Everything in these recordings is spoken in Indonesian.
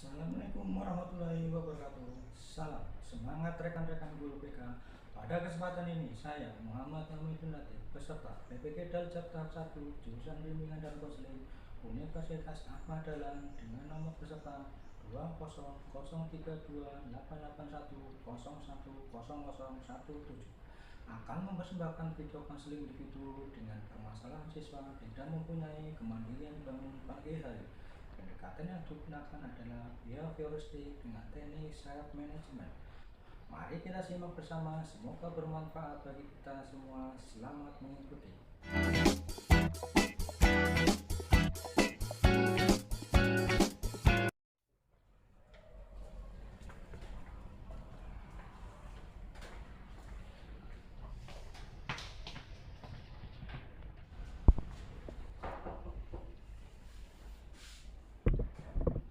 Assalamualaikum warahmatullahi wabarakatuh. Salam semangat rekan-rekan guru PK. Pada kesempatan ini saya Muhammad Hamidun Latif peserta PPK Daljak tahap 1 jurusan bimbingan dan konseling Universitas Ahmad Dahlan dengan nomor peserta 2032881010017 akan mempersembahkan video konseling individu dengan permasalahan siswa tidak mempunyai kemandirian bangun pagi hari. Pendekatan yang digunakan adalah behavioristik dengan teknik self management. Mari kita simak bersama, semoga bermanfaat bagi kita semua. Selamat mengikuti.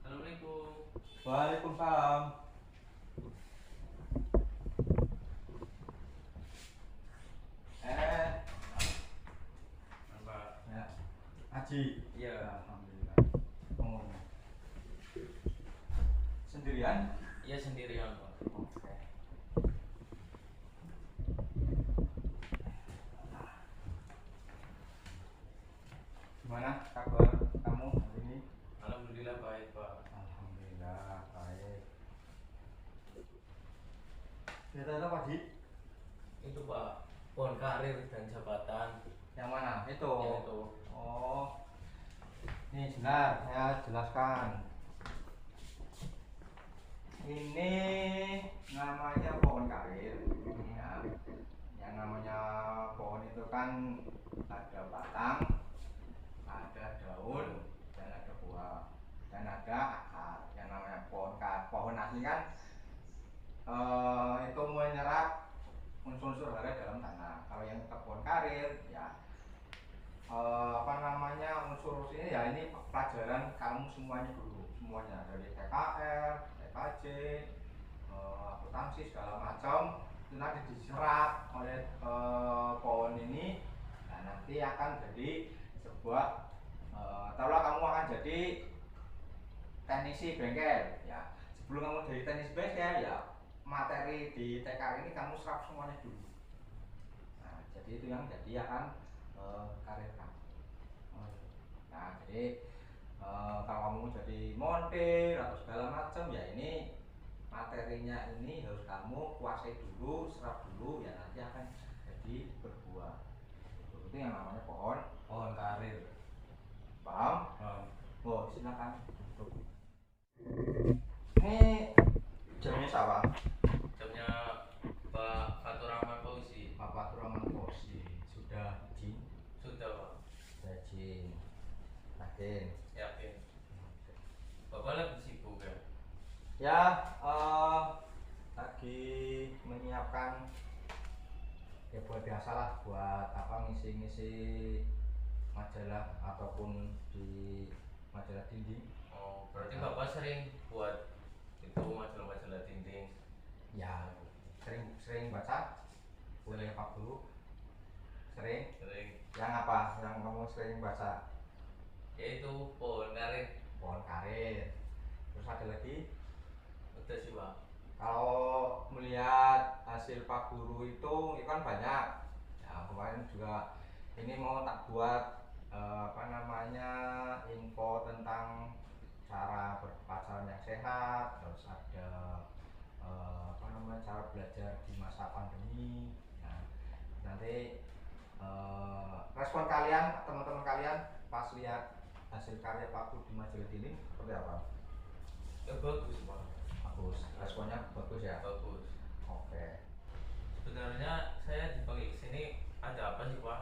Assalamualaikum. Waalaikumsalam. Apa? Ya, Haji. Iya. Alhamdulillah. Oh. Sendirian? Iya sendirian Pak. Oke. Gimana kabar kamu hari ini? Alhamdulillah baik Pak. Alhamdulillah baik. Kita apa Haji? Itu Pak, pohon karir dan jabatan. Yang mana? Itu. Ya, itu. Oh. Ini sebentar saya jelaskan. Ini namanya pohon karir. Ya. Yang namanya pohon itu kan ada batang, ada daun, dan ada buah, dan ada akar. Yang namanya pohon asli kan itu menyerap unsur-unsur hara dalam tanah. Kalau yang pohon karir ya unsur ini ya ini pelajaran kamu semuanya dulu, semuanya dari TKR, TKJ, akuntansi segala macam itu nanti diserap oleh pohon ini. Nah, nanti akan jadi sebuah taruhlah kamu akan jadi teknisi bengkel ya. Sebelum kamu jadi teknisi bengkel ya materi di TKR ini kamu serap semuanya dulu. Nah, jadi itu yang jadi akan karir kamu. Nah, jadi kalau kamu jadi montir atau segala macam ya ini materinya ini harus kamu kuasai dulu, serap dulu ya nanti akan jadi berbuah. Itu yang namanya pohon karir. Paham? Paham. Oh, silakan duduk. Ini jamnya siapa? Jamnya Pak Fatur Rahman Fauzi. Bapak Rahman Fauzi. Sudah izin? Sudah Pak. Sudah izin. Yakin? Yakin. Bapak lagi sibuk ya? Ya, lagi menyiapkan ya buat biasalah buat ngisi-ngisi majalah ataupun di majalah dinding. Oh, berarti Bapak sering buat itu majalah-majalah dinding. Ya, sering baca punya Pak Guru. Sering. Yang apa? Yang kamu sering baca? Yaitu pohon karir. Pohon karir. Terus ada lagi? Udah sih Pak. Kalau melihat hasil Pak Guru itu kan banyak. Ya, kemarin juga ini mau tak buat info tentang cara berpacaran yang sehat, terus ada cara belajar di masa pandemi. Nah, nanti respon kalian, teman-teman kalian pas lihat hasil karya Pak Guru di majalah ini seperti apa? Ya bagus Pak. Bagus, responnya bagus ya? Bagus. Oke. Sebenarnya saya dipanggil ke sini ada apa sih Pak?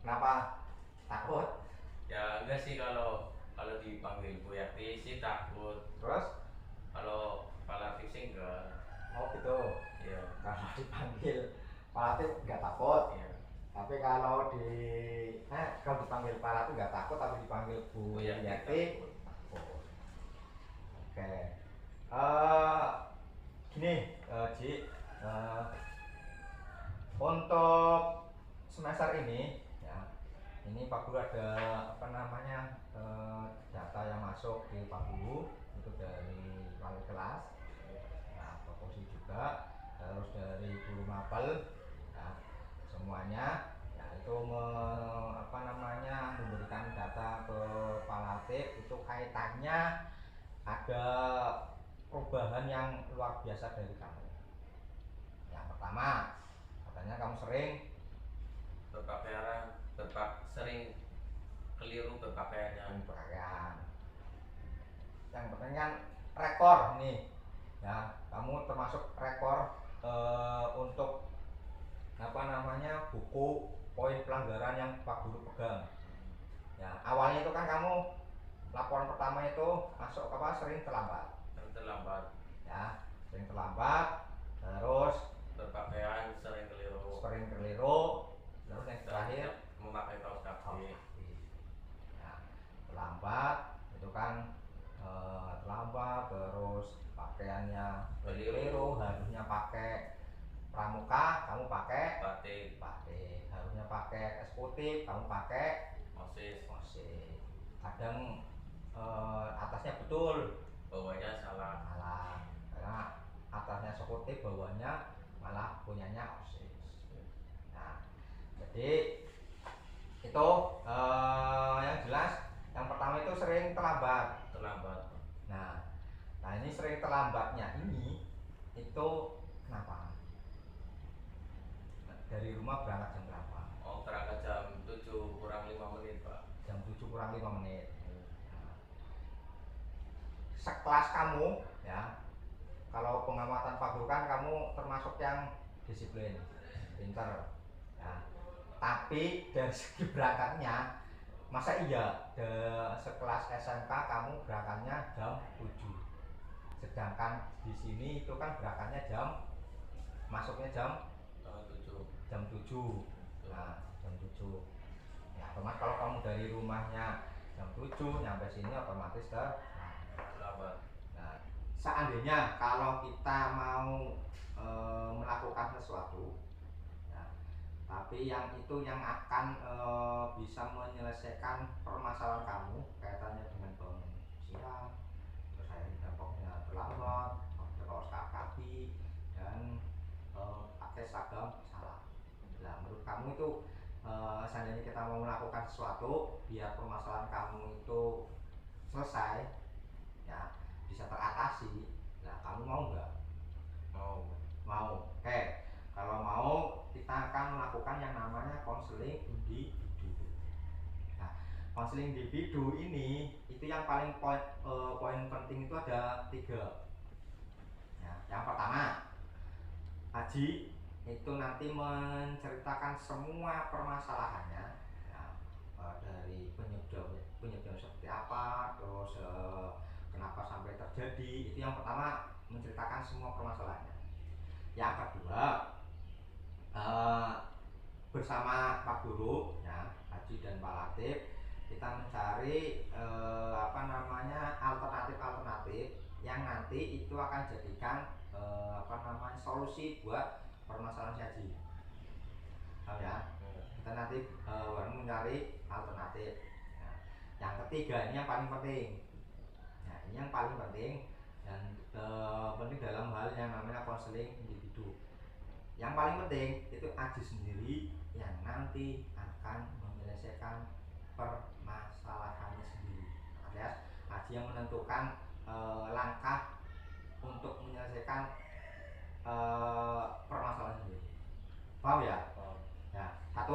Kenapa? Takut? Ya enggak sih, kalau dipanggil Bu Yakti sih takut. Terus? Kalau Pak Latif sih enggak. Oh gitu. Iya. Kalau dipanggil Pak Latif nggak takut. Iya. Tapi kalau dipanggil Pak Latif nggak takut, tapi dipanggil Bu Yati takut. Oke. Gini, Ji. Untuk semester ini ya, ini Pak Guru ada data yang masuk masuk di Pak Guru itu dari wali kelas, nah proposi juga, terus dari guru mapel, ya, semuanya ya itu memberikan data ke Palatif itu kaitannya ada perubahan yang luar biasa dari kamu. Yang pertama, katanya kamu sering sering keliru berpakaiannya. berpakaian. Yang penting kan rekor nih, ya kamu termasuk rekor untuk buku poin pelanggaran yang Pak Guru pegang. Ya awalnya itu kan kamu laporan pertama itu masuk sering terlambat. Ya sering terlambat, terus Berpakaian sering keliru. terus yang terakhir Memakai kaos kaki. ya, terlambat itu kan terlambat, terus pakaiannya keliru, harusnya pakai pramuka kamu pakai Batik. harusnya pakai eksekutif kamu pakai OSIS. Kadang atasnya betul Bawahnya salah. karena atasnya eksekutif bawahnya malah punyanya OSIS. Nah jadi itu yang jelas yang pertama itu sering terlambat. Nah ini sering terlambatnya ini itu kenapa? Dari rumah berangkat jam berapa? Berangkat jam 7 kurang 5 menit, Pak. Jam 7 kurang 5 menit. Nah, sekelas kamu ya, kalau pengamatan Pak Guru kan kamu termasuk yang disiplin, pinter ya. Tapi dari segi berangkatnya, masa iya sekelas SMK kamu berangkatnya jam 7, sedangkan di sini itu kan berangkatnya masuknya jam 7. Nah jam 7 ya otomatis kalau kamu dari rumahnya jam 7 nyampe sini otomatis terlambat. Nah seandainya kalau kita mau melakukan sesuatu ya, tapi yang akan bisa menyelesaikan permasalahan kamu kaitannya dengan bangun siang, terus akhirnya dampaknya terlambat, pakai kaos kaki dan pakai seragam salah. Nah menurut kamu itu seandainya kita mau melakukan sesuatu biar permasalahan kamu itu selesai ya, bisa teratasi, nah kamu mau nggak? Mau. Oke, kalau mau kita akan melakukan yang namanya konseling individu. Nah konseling individu ini itu yang paling poin penting itu ada 3 ya. Yang pertama, Haji itu nanti menceritakan semua permasalahannya ya, dari penyebab seperti apa, terus kenapa sampai terjadi. Itu yang pertama, menceritakan semua permasalahannya. Yang kedua, bersama Pak Guru ya, Haji dan Pak Latif, kita mencari alternatif yang nanti itu akan jadikan solusi buat permasalahan si Haji. Ya, kita nanti mencari alternatif. Nah, yang ketiga ini yang paling penting. Nah, ini yang paling penting dan penting dalam hal yang namanya konseling individu. Yang paling penting itu Haji sendiri yang nanti akan menyelesaikan permasalahannya sendiri. Alias Haji yang menentukan langkah untuk menyelesaikan permasalahan sendiri. Paham ya? Ya, 1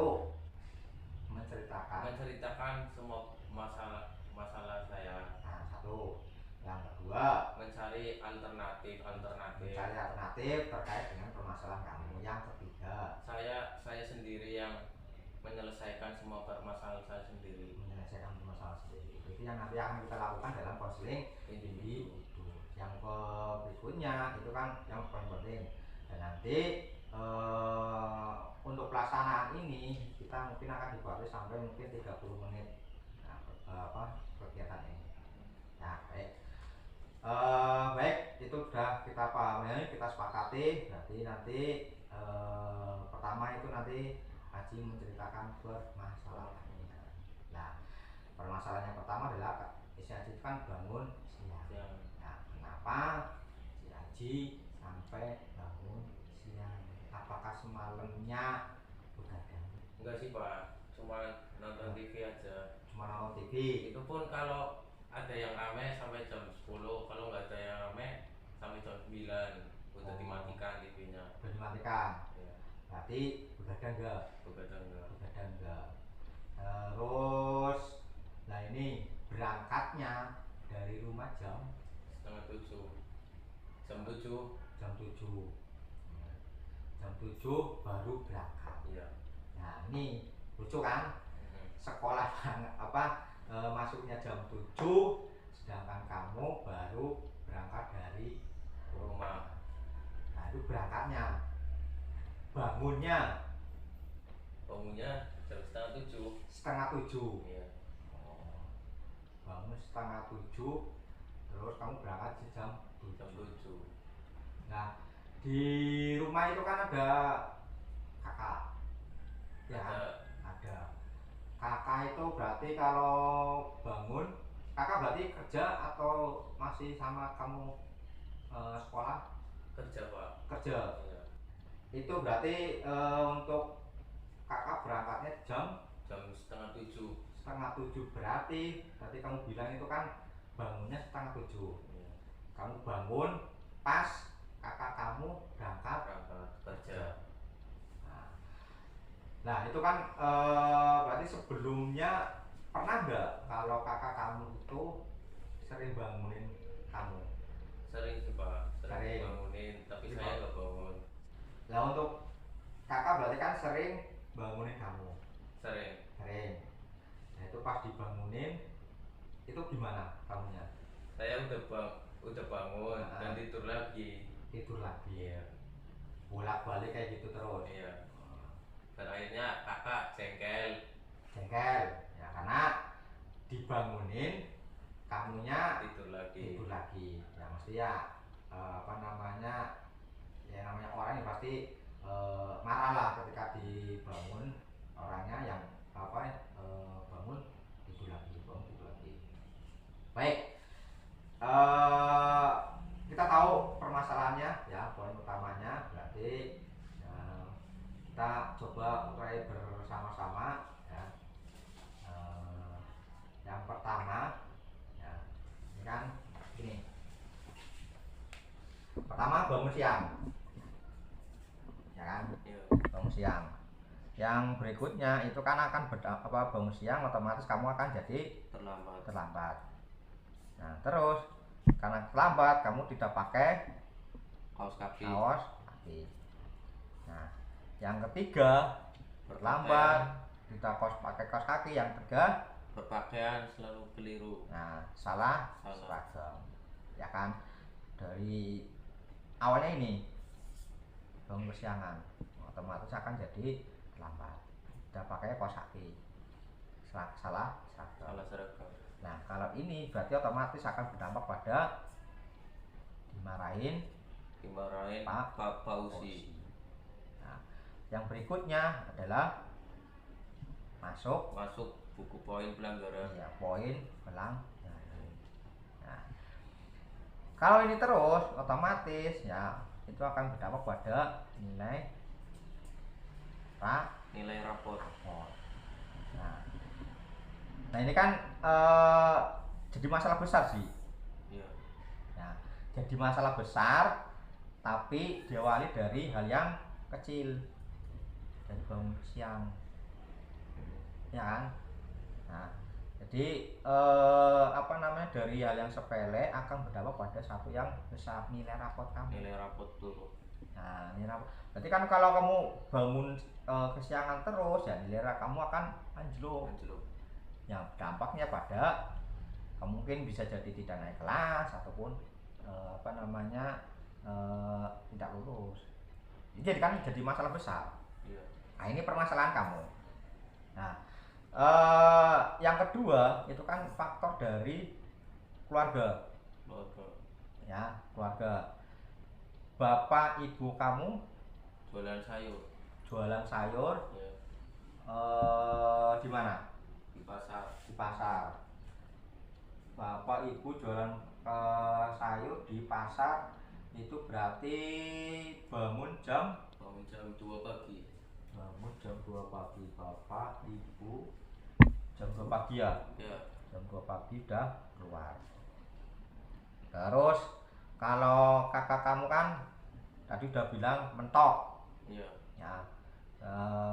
menceritakan semua masalah saya. Nah, 1. Yang kedua, mencari alternatif terkait dengan permasalahan kamu. Yang ketiga, saya sendiri yang menyelesaikan semua permasalahan saya sendiri. Itu yang nanti akan kita lakukan dalam konseling individu. Yang berikutnya itu kan yang paling penting. Dan nanti untuk pelaksanaan ini kita mungkin akan dibuat sampai mungkin 30 menit kegiatan ini. Nah, baik itu sudah kita pahami, kita sepakati. Berarti nanti pertama itu nanti Haji menceritakan permasalahannya. Nah, permasalahan yang pertama adalah si Haji itu kan bangun siang. Siang. Nah, kenapa si Haji sampai bangun siang? Apakah semalamnya begadang? Enggak sih Pak, cuma nonton TV aja. Cuma nonton TV. Itu pun kalau ada yang rame sampai jam 10, kalau nggak ada yang rame sampai jam 9 udah dimatikan TV-nya. Udah dimatikan. Ya, Berarti begadang enggak? begadang enggak. Begadang enggak. Terus, nah ini berangkatnya dari rumah jam Setengah 7. Jam 7. jam 7. Jam 7 baru berangkat. Iya. Nah ini lucu kan? Sekolah masuknya jam 7, sedangkan kamu baru berangkat dari Rumah. Nah itu berangkatnya. Bangunnya Bangunnya jam setengah 7. setengah 7. Iya. Bangun setengah 7, terus kamu berangkat di jam Jam 7. 7. Nah di rumah itu kan ada kakak, ya kan? Ada. Kakak itu berarti kalau bangun, kakak berarti kerja atau masih sama kamu sekolah? Kerja Pak. Kerja. Iya. Itu berarti untuk kakak berangkatnya jam setengah 7. setengah 7, berarti kamu bilang itu kan bangunnya setengah 7. Iya. Kamu bangun pas kakak kamu berangkat Kerja. Nah itu kan berarti sebelumnya pernah nggak kalau kakak kamu itu sering bangunin kamu? Sering sih Pak, Sering. bangunin, tapi Iya, saya nggak bangun. Nah untuk kakak berarti kan sering bangunin kamu? Sering. Sering. Nah itu pas dibangunin itu gimana kamunya? Saya udah bangun dan tidur lagi. Tidur lagi. Iya. Bolak-balik kayak gitu terus. Iya. Dan akhirnya kakak jengkel. Ya karena dibangunin kamunya Tidur lagi. Ya mesti ya ya namanya orang yang pasti marah lah ketika dibangun orangnya yang bangun tidur lagi. Baik, kita tahu permasalahannya ya, poin utamanya berarti kita coba urai bersama-sama ya. Yang pertama ya, ini kan gini. Pertama bangun siang, ya kan? Iya. Bangun siang. Yang berikutnya itu kan akan bangun siang, otomatis kamu akan jadi terlambat. Nah terus karena terlambat kamu tidak pakai Kaos kaki. Nah yang ketiga terlambat tidak pakai kaos kaki. Yang ketiga Berpakaian selalu keliru. nah salah seragam, ya kan? Dari awalnya ini bangun kesiangan, otomatis akan jadi terlambat, tidak pakai kaos kaki, salah seragam. Nah kalau ini berarti otomatis akan berdampak pada dimarahin Pak Fauzi. Nah yang berikutnya adalah masuk buku poin pelanggaran. Iya, poin pelanggaran. Nah kalau ini terus otomatis ya itu akan berdampak pada nilai rapot. Nah ini kan jadi masalah besar sih. Iya. Nah, jadi masalah besar tapi diawali dari hal yang kecil, dari bangun siang, ya kan? Nah jadi dari hal yang sepele akan berdampak pada satu yang besar, nilai rapot kamu. Nilai rapot turun. Nah nilai rapot berarti kan kalau kamu bangun kesiangan terus ya nilai kamu akan anjlok. Yang dampaknya pada kamu mungkin bisa jadi tidak naik kelas ataupun tidak lulus. Jadi kan jadi masalah besar. Iya. Nah ini permasalahan kamu. Nah yang kedua itu kan faktor dari keluarga. Ya, keluarga. Bapak ibu kamu Jualan sayur. Iya. Di mana? Di pasar. bapak ibu jualan sayur di pasar itu berarti bangun jam 2 pagi. bangun jam 2 pagi, bapak ibu jam 2 pagi ya? Ya. Jam 2 pagi udah keluar. Terus kalau kakak kamu kan tadi udah bilang mentok Iya. ya,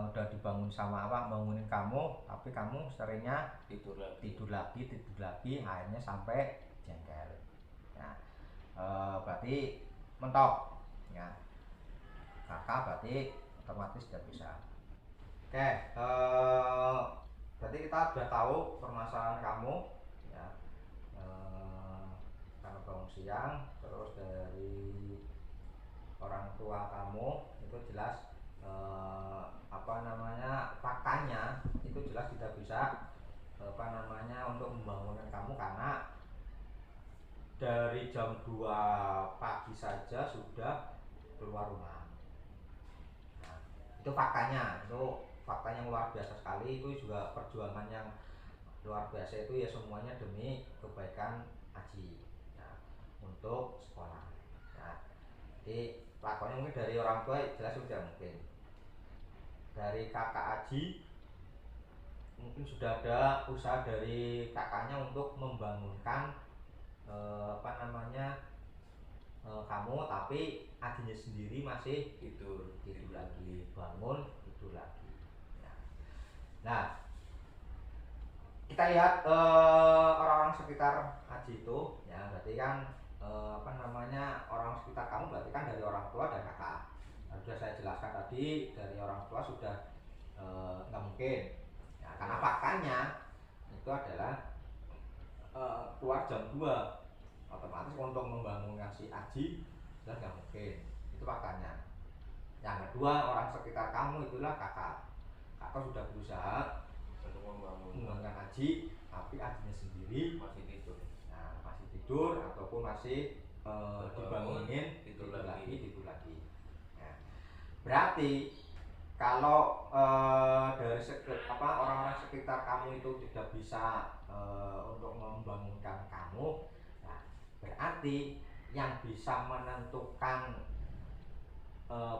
udah dibangun sama apa, bangunin kamu, tapi kamu seringnya Tidur lagi, akhirnya sampai jengkel ya. Berarti mentok ya, kakak berarti otomatis sudah bisa. Oke, berarti kita sudah tahu permasalahan kamu ya, karena bangun siang, terus dari orang tua kamu itu jelas faktanya itu jelas tidak bisa untuk membangunkan kamu karena dari jam 2 pagi saja sudah keluar rumah. Nah, itu faktanya luar biasa sekali. Itu juga perjuangan yang luar biasa, itu ya semuanya demi kebaikan Aji ya, untuk sekolah ya. Jadi lakonnya mungkin dari orang tua jelas sudah mungkin, dari kakak Aji mungkin sudah ada usaha dari kakaknya untuk membangunkan kamu, tapi Ajinya sendiri masih tidur lagi, bangun tidur lagi ya. Nah, kita lihat orang-orang sekitar Aji itu ya, berarti kan orang sekitar kamu berarti kan dari orang tua dan kakak. Nah, sudah saya jelaskan tadi, dari orang tua sudah nggak mungkin ya, karena faktanya itu adalah keluar jam 2, otomatis untuk membangunkan si Aji sudah nggak mungkin, itu faktanya. Yang kedua, orang sekitar kamu itulah kakak sudah berusaha untuk membangunkan Aji, tapi Ajinya sendiri masih tidur ataupun masih dibangunin tidur lagi ya. Berarti kalau dari orang-orang sekitar kamu itu tidak bisa untuk membangunkan kamu, nah, berarti yang bisa menentukan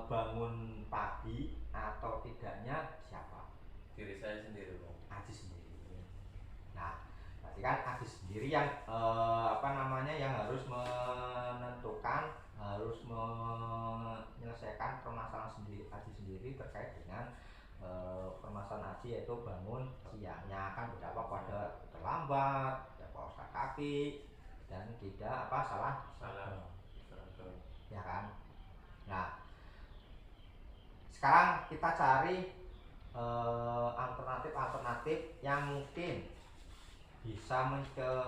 bangun pagi atau tidaknya siapa? Diri saya sendiri, Bang. Aji sendiri. Nah, berarti kan Aji sendiri yang yang harus menentukan, harus menyelesaikan permasalahan sendiri Aji sendiri terkait dengan permasalahan Aji, yaitu bangun siangnya kan berdampak pada terlambat, tidak paus kaki, dan tidak salah ya kan. Nah, sekarang kita cari alternatif yang mungkin bisa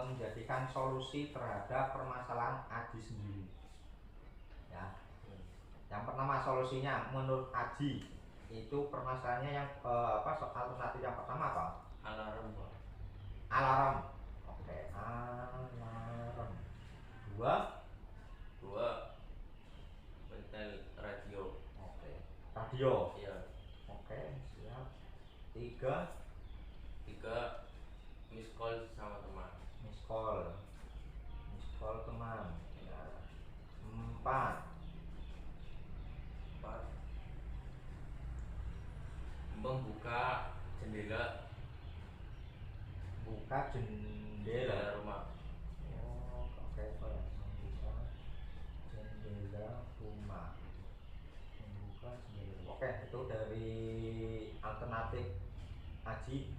menjadikan solusi terhadap permasalahan Aji sendiri ya. Yang pertama, solusinya menurut Aji itu permasalahannya yang alternatif yang pertama apa? Alarm, Pak. Alarm. Oke, alarm. Dua, Mentel radio. oke, radio. Iya. Oke, siap. Tiga, miss call sama teman. miss call teman ya. Empat, Membuka jendela rumah. oke, membuka jendela rumah. Oke, itu dari alternatif Aji.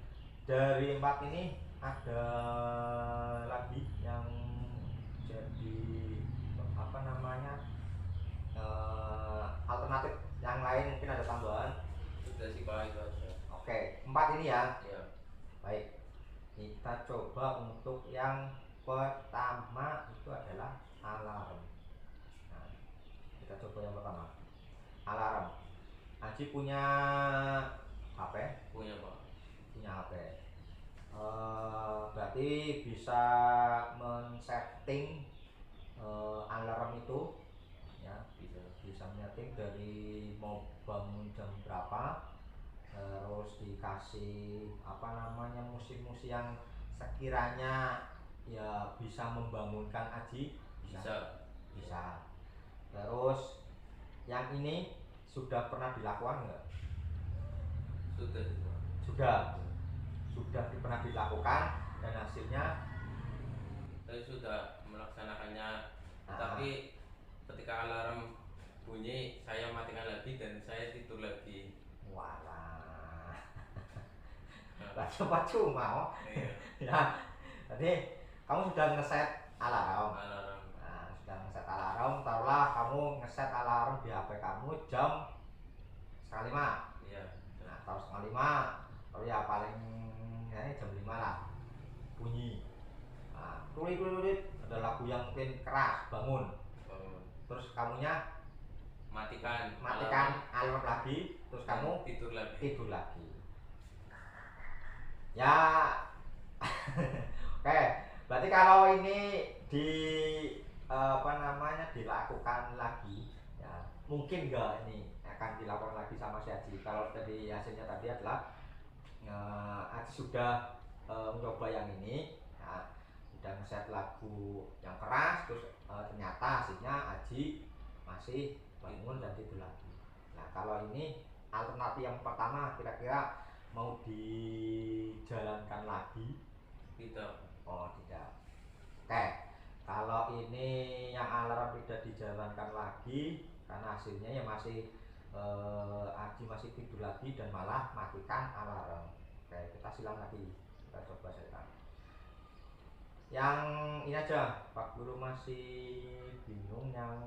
Dari 4 ini ada lagi yang jadi alternatif yang lain, mungkin ada tambahan. Sudah sih, Pak, itu aja. Oke, 4 ini ya. Iya. Baik, kita coba untuk yang pertama, itu adalah alarm. Nah, kita coba yang pertama, alarm. Aji punya HP? Punya, Pak. Punya HP. Berarti bisa men-setting alarm itu ya, bisa menyeting dari mau bangun jam berapa, terus dikasih musik-musik yang sekiranya ya bisa membangunkan Aji? Bisa. Bisa. Terus yang ini sudah pernah dilakukan nggak? Sudah. Sudah pernah dilakukan dan hasilnya Saya sudah melaksanakannya, Nah. tapi ketika alarm bunyi saya matikan lagi dan saya tidur lagi. walah. Baca cuma oh. Iya. Ya. Jadi kamu sudah ngeset alarm. Alarm. Nah, sudah ngeset alarm, taruhlah kamu ngeset alarm di HP kamu jam 4:30. Iya. Nah, taruh 4:30. Taruh ya paling ya jam 5 lah. Bunyi. Nah, tulit ada lagu yang mungkin keras, bangun. Terus kamunya Matikan alarm lagi, terus kamu tidur lagi. Ya. Oke, berarti kalau ini dilakukan lagi, ya mungkin enggak ini akan dilakukan lagi sama si Aji. Kalau tadi hasilnya tadi adalah Aji sudah mencoba yang ini, ya, sudah nge-set lagu yang keras, terus ternyata hasilnya Aji masih bangun dan tidur lagi. Nah, kalau ini alternatif yang pertama kira-kira mau dijalankan lagi? Tidak. Oh, tidak. Oke. Kalau ini yang alarm tidak dijalankan lagi karena hasilnya ya masih Aji masih tidur lagi dan malah matikan alarm. Oke, kita silang lagi. Kita coba sekarang. Yang ini aja, Pak Guru masih bingung yang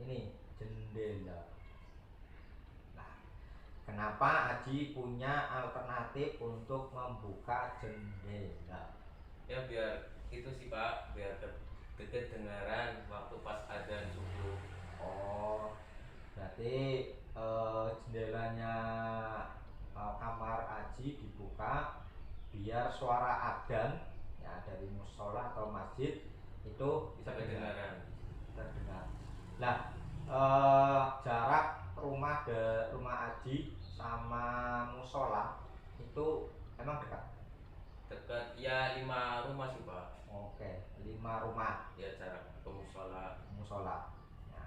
ini jendela. Nah, kenapa Aji punya alternatif untuk membuka jendela? Ya biar itu sih Pak, biar kedengaran waktu pas adzan subuh. Oh, berarti jendelanya kamar Aji dibuka biar suara adzan ya dari musola atau masjid itu Bisa kedengaran. Terdengar. Nah, jarak rumah Aji sama musola itu emang dekat? Dekat ya 5 rumah sih Pak. Oke, 5 rumah. Ya jarak ke musola. Ya.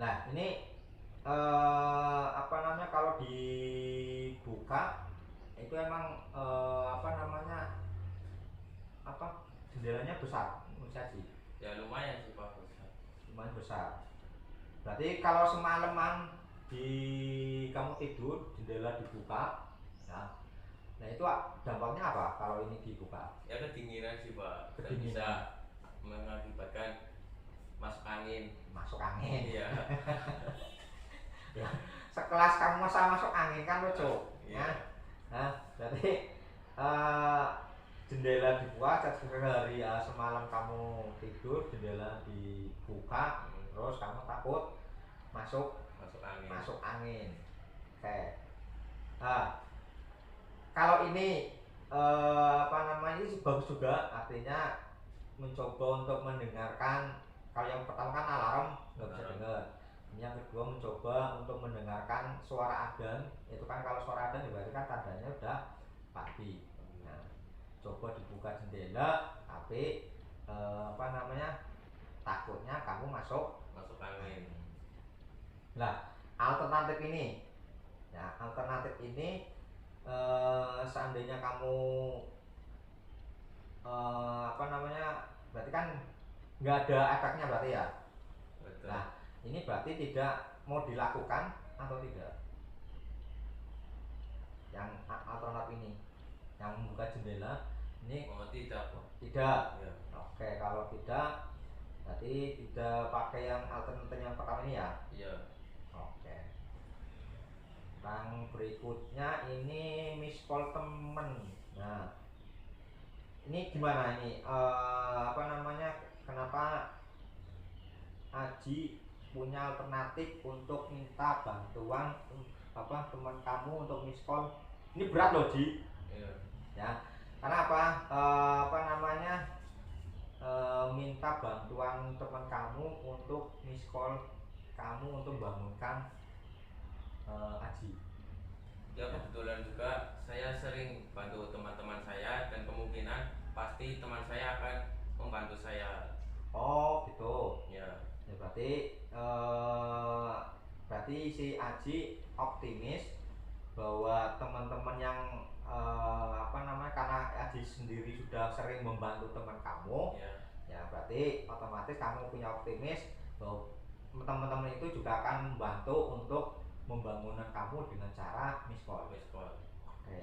Nah, ini kalau dibuka itu emang jendelanya besar menurut Aji? Ya lumayan sih Pak. Lumayan besar. Berarti kalau semalaman kamu tidur jendela dibuka, nah itu dampaknya apa kalau ini dibuka? Ya kedinginan sih Pak. Dan Kedinginan. bisa mengakibatkan masuk angin. Iya. Ya, sekelas kamu masuk angin kan lucu. Iya. Nah, berarti jendela dibuka hari semalam kamu tidur jendela dibuka, terus kamu takut masuk angin. Oke. Nah, kalau ini ini bagus juga, artinya mencoba untuk mendengarkan. Kalau yang pertama kan alarm nggak bisa dengar. Yang kedua mencoba untuk mendengarkan suara adzan. Itu kan kalau suara adzan berarti kan tandanya udah pagi. Nah, coba dibuka jendela, tapi takutnya kamu masuk angin. Nah, alternatif ini seandainya kamu berarti kan nggak ada efeknya berarti ya. Betul. Nah, ini berarti tidak mau dilakukan atau tidak? Yang alternatif ini, yang membuka jendela ini tidak. Tidak. Ya. Oke, kalau tidak berarti tidak pakai yang alternatif yang pertama ini ya? Iya. Oke. Yang berikutnya ini miss call temen. Nah, ini gimana ini? Kenapa Aji punya alternatif untuk minta bantuan teman kamu untuk miss call? Ini berat loh, Ji. Iya. Ya. Karena minta bantuan teman kamu untuk miss call kamu untuk bangunkan Aji. Ya kebetulan juga saya sering bantu teman-teman saya dan kemungkinan pasti teman saya akan membantu saya. Oh gitu. Ya. Ya berarti si Aji optimis bahwa teman-teman yang karena Aji sendiri sudah sering membantu teman kamu, Ya. ya berarti otomatis kamu punya optimis bahwa teman-teman itu juga akan membantu untuk membangunan kamu dengan cara miss call. Oke.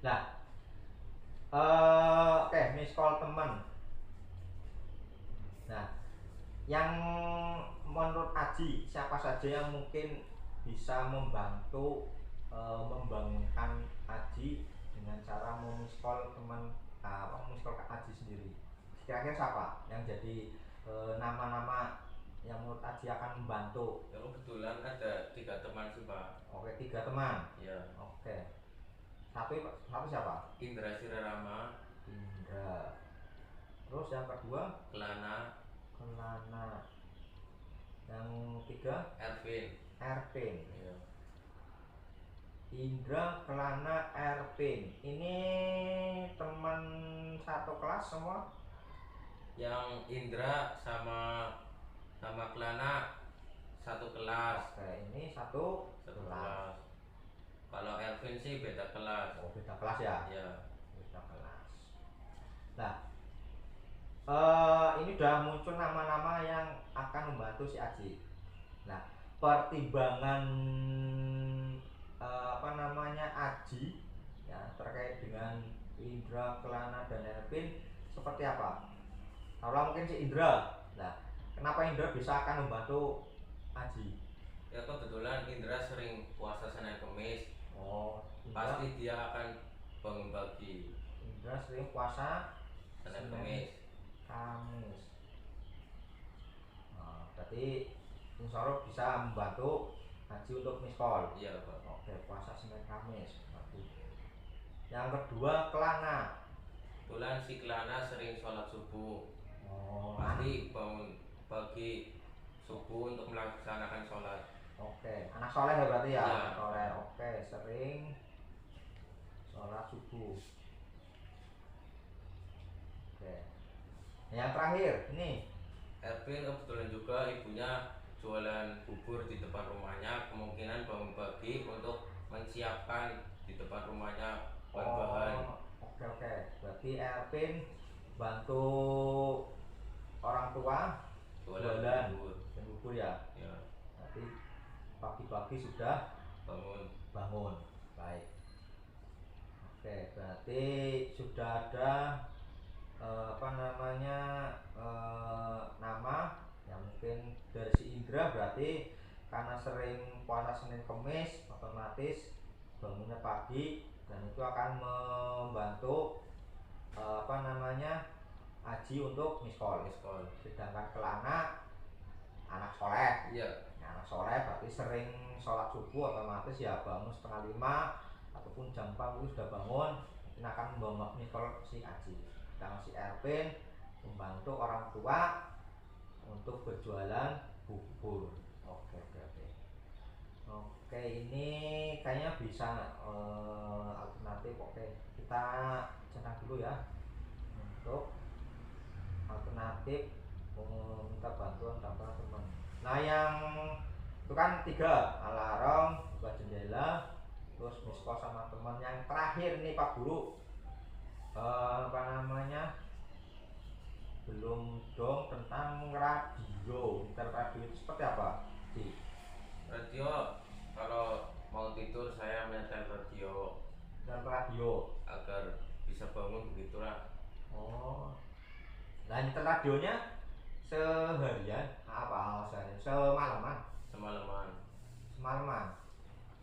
Nah, miss call teman. Nah, yang menurut Aji siapa saja yang mungkin bisa membantu membangunkan Aji dengan cara miss call teman, miss call Aji sendiri? Kira-kira siapa yang jadi nama-nama yang menurut Aji akan membantu? Ya kebetulan ada 3 teman sih Pak. Oke, 3 teman. Ya. Oke. Satu siapa? Indra Sirarama. Indra. Terus yang kedua? Kelana. Yang ketiga? Ervin. Ya. Indra, Kelana, Ervin. Ini teman satu kelas semua? Yang Indra sama Kelana satu kelas. Oke, ini satu kelas. Kalau Ervin sih beda kelas. Oh, beda kelas ya? Ya. Beda kelas. Nah, ini udah muncul nama-nama yang akan membantu si Aji. Nah, pertimbangan Aji ya terkait dengan Indra, Kelana, dan Ervin seperti apa? Kalau mungkin si Indra. Nah, kenapa Indra bisa akan membantu Aji? Ya kebetulan Indra sering puasa Senin Kamis. Oh, pasti dia akan bangun pagi. Indra sering puasa Senin Kamis. Nah, berarti insya Allah bisa membantu Aji untuk miss call. Iya Pak. Oke, puasa Senin Kamis. Yang kedua, Kelana. Kebetulan si Kelana sering sholat subuh. Oh, pasti bangun pagi subuh untuk melaksanakan sholat. Oke, anak soleh ya berarti ya? Ya. Soleh. Oke, sering sholat subuh. Oke. Yang terakhir, ini Ervin kebetulan juga ibunya jualan bubur di depan rumahnya, kemungkinan bangun pagi untuk menyiapkan di depan rumahnya bahan-bahan. Oke. Berarti Ervin bantu orang tua jualan bubur ya? Ya. Berarti pagi-pagi sudah bangun. Baik. Oke, berarti sudah ada nama yang mungkin dari si Indra, berarti karena sering puasa Senin Kamis otomatis bangunnya pagi dan itu akan membantu Aji untuk miss call. Sedangkan Kelana anak soleh. Iya. Anak soleh berarti sering sholat subuh, otomatis ya bangun 4:30 ataupun jam 4 itu sudah bangun. Ini akan membawa miss call si Aji. Dan si Ervin membantu orang tua untuk berjualan bubur. Oke. Oke, ini kayaknya bisa alternatif. Oke, kita centang dulu ya untuk alternatif minta bantuan tanpa teman. Nah, yang itu kan 3, alarm, buka jendela, terus miss call sama teman. Yang terakhir nih Pak Guru, belum dong tentang radio. Radio itu seperti apa sih? Radio, kalau mau tidur saya menyetel radio. Agar bisa bangun begitulah. Oh, nah nyetel radionya seharian apa alasannya? Semalaman.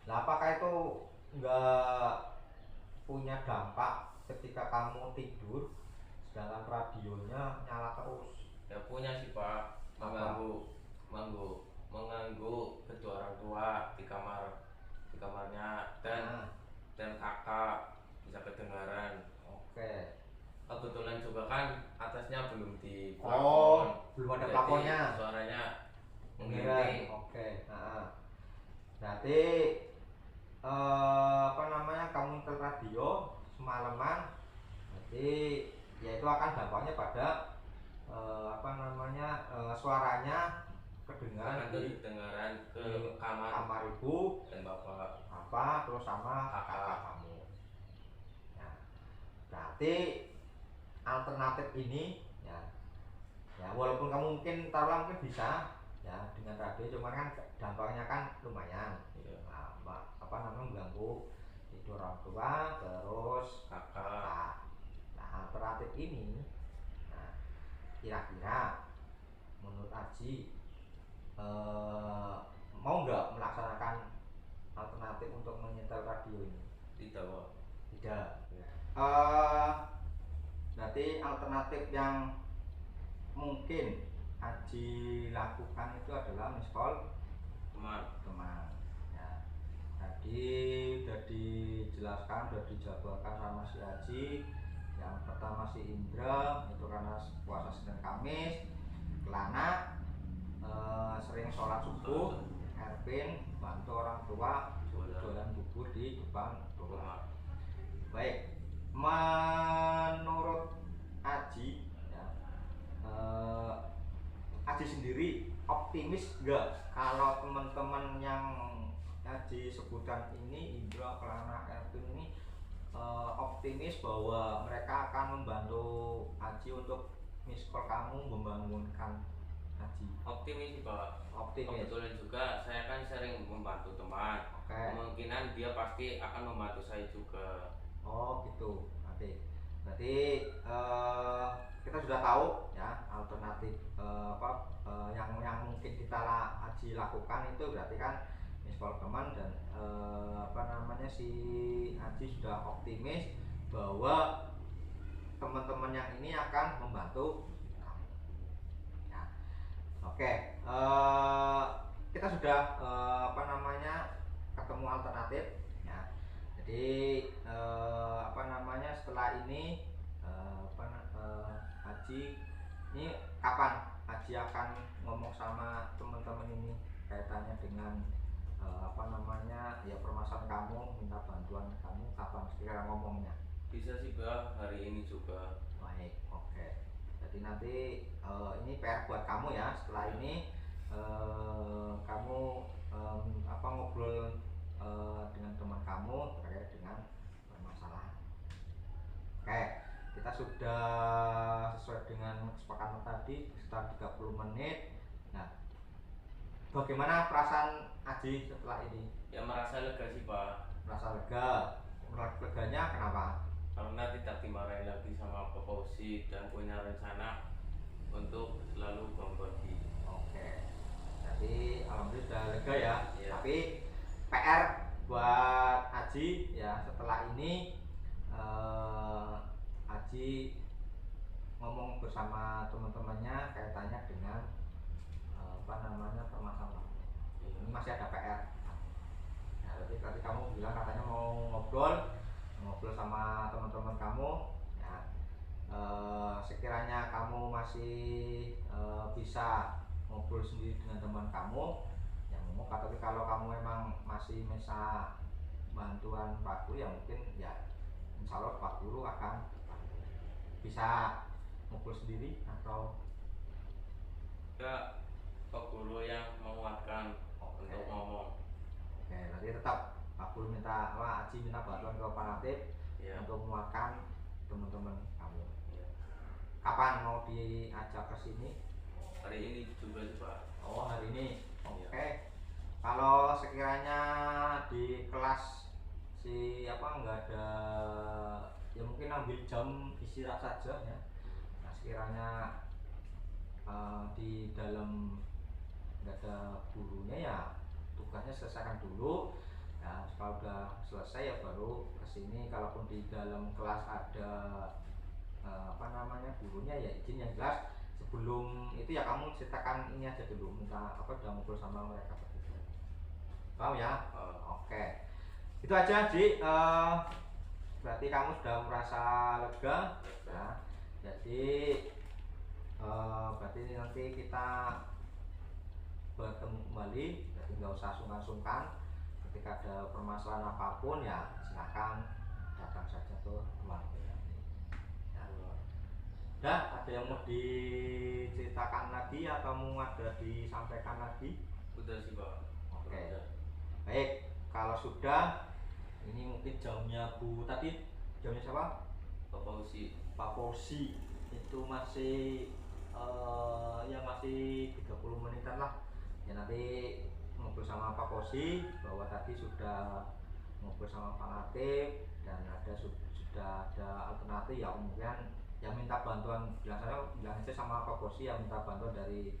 Nah, apakah itu enggak punya dampak ketika kamu tidur sedangkan radionya nyala terus? Ya punya sih Pak, mengganggu kedua orang tua di kamarnya dan kakak bisa kedengaran. Oke. Kebetulan juga kan atasnya belum di plafon. Belum ada plafonnya. Suaranya mengiring. Oke. Berarti kamu nyetel radio semalaman, berarti ya itu akan dampaknya pada suaranya kedengaran di ke kamar ibu dan bapak terus sama kakak kamu. Ya, berarti alternatif ini ya walaupun kamu mungkin taruhlah mungkin bisa ya dengan radio, cuman kan dampaknya kan lumayan. Mengganggu tidur orang tua terus kakak. Nah, alternatif ini kira-kira menurut Aji mau nggak melaksanakan alternatif untuk menyetel radio ini? Tidak. Berarti alternatif yang mungkin Aji lakukan itu adalah miss call teman. Ya. Tadi sudah dijelaskan, sudah dijabarkan sama si Aji. Yang pertama si Indra itu karena puasa Senin Kamis, Kelana sering sholat subuh, Ervin bantu orang tua jualan bubur di depan rumah. Baik, menurut Aji ya, Aji sendiri optimis nggak kalau teman-teman yang Aji sebutkan ini, Indra, Kelana, Ervin ini optimis bahwa mereka akan membantu Aji untuk miss call kamu, membangunkan Aji? Optimis sih Pak. Optimis. Kebetulan juga saya kan sering membantu teman. Kemungkinan dia pasti akan membantu saya juga. Oh gitu. Berarti kita sudah tahu ya alternatif yang mungkin kita Aji lakukan itu berarti kan miss call teman dan si Aji sudah optimis bahwa teman-teman yang ini akan membantu kamu. Ya. Oke, kita sudah ketemu alternatif. Ya. Jadi setelah ini Aji ini kapan Aji akan ngomong sama teman-teman ini kaitannya dengan ya permasalahan kamu, minta bantuan kamu, kapan sekira ngomongnya? Bisa sih Pak, hari ini juga. Baik, oke. Jadi nanti ini PR buat kamu ya. Setelah ini kamu ngobrol dengan teman kamu terkait dengan permasalahan. Oke, kita sudah sesuai dengan kesepakatan tadi sekitar 30 menit. Nah, bagaimana perasaan Aji setelah ini? Ya merasa lega sih Pak. Merasa lega. Leganya kenapa? Karena tidak dimarahin lagi sama Bapak Usi dan punya rencana untuk selalu berbagi. Oke. Jadi alhamdulillah sudah lega ya. Ya. Tapi PR buat Aji ya setelah ini Aji ngomong bersama teman-temannya kaitannya dengan permasalahan. Ini masih ada PR. Nah, tadi kamu bilang katanya mau ngobrol sama teman-teman kamu. Ya, sekiranya kamu masih bisa ngobrol sendiri dengan teman kamu, ya ngomong. Tapi kalau kamu memang masih bisa bantuan Pak Guru, ya mungkin ya insya Allah Pak Guru akan bisa ngobrol sendiri atau ya Pak Guru yang menguatkan untuk ngomong. Oke, nanti tetap Pak Guru Aji minta bantuan ke Pak Natib untuk menguatkan teman-teman kamu. Ya. Kapan mau diajak ke sini? Hari ini juga sih Pak. Oh, hari ini. Oke. Ya. Kalau sekiranya di kelas nggak ada, ya mungkin ambil jam istirahat saja ya. Nah, sekiranya di dalam nggak ada gurunya ya tugasnya selesaikan dulu ya. Kalau udah selesai ya baru kesini. Kalaupun di dalam kelas ada gurunya ya izin. Yang jelas sebelum itu ya kamu ceritakan ini aja dulu, minta udah ngobrol sama mereka berdua. Paham ya? Oke. Itu aja Ji. Berarti kamu sudah merasa lega ya. Jadi berarti nanti kita bertemu kembali. Jadi nggak usah sungkan-sungkan ketika ada permasalahan apapun ya silahkan datang saja ke ruang BHP. Ya. Udah, ada yang mau diceritakan lagi atau mau ada disampaikan lagi? Udah sih Pak. Oke. Udah. Baik, kalau sudah, ini mungkin jamnya Bu tadi, jamnya siapa? Bapak Usi. Pak Posi itu masih ya masih 30 menitan lah. Ya nanti ngobrol sama Pak Posi bahwa tadi sudah ngobrol sama Pak Latif dan sudah ada alternatif ya, kemudian yang minta bantuan bilang aja sama Pak Posi yang minta bantuan dari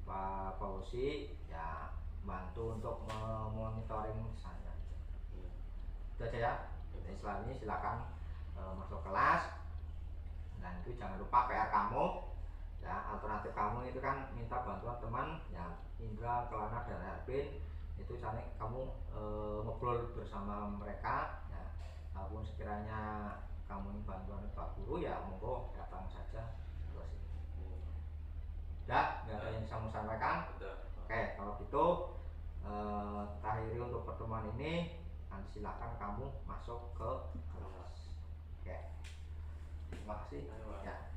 Pak Posi ya bantu untuk memonitoring saya. Itu aja ya. Jadi setelah ini silakan masuk kelas. Dan itu jangan lupa PR kamu ya, alternatif kamu itu kan minta bantuan teman ya, Indra, Kelana, dan Erwin. Itu misalnya kamu ngobrol bersama mereka ya, walaupun sekiranya kamu ingin bantuan Pak Guru ya monggo datang saja ke sini. Udah, nggak ada yang bisa mau sampaikan? Oke, kalau gitu kita akhiri untuk pertemuan ini dan silakan kamu masuk ke kelas. Oke, terima kasih ya.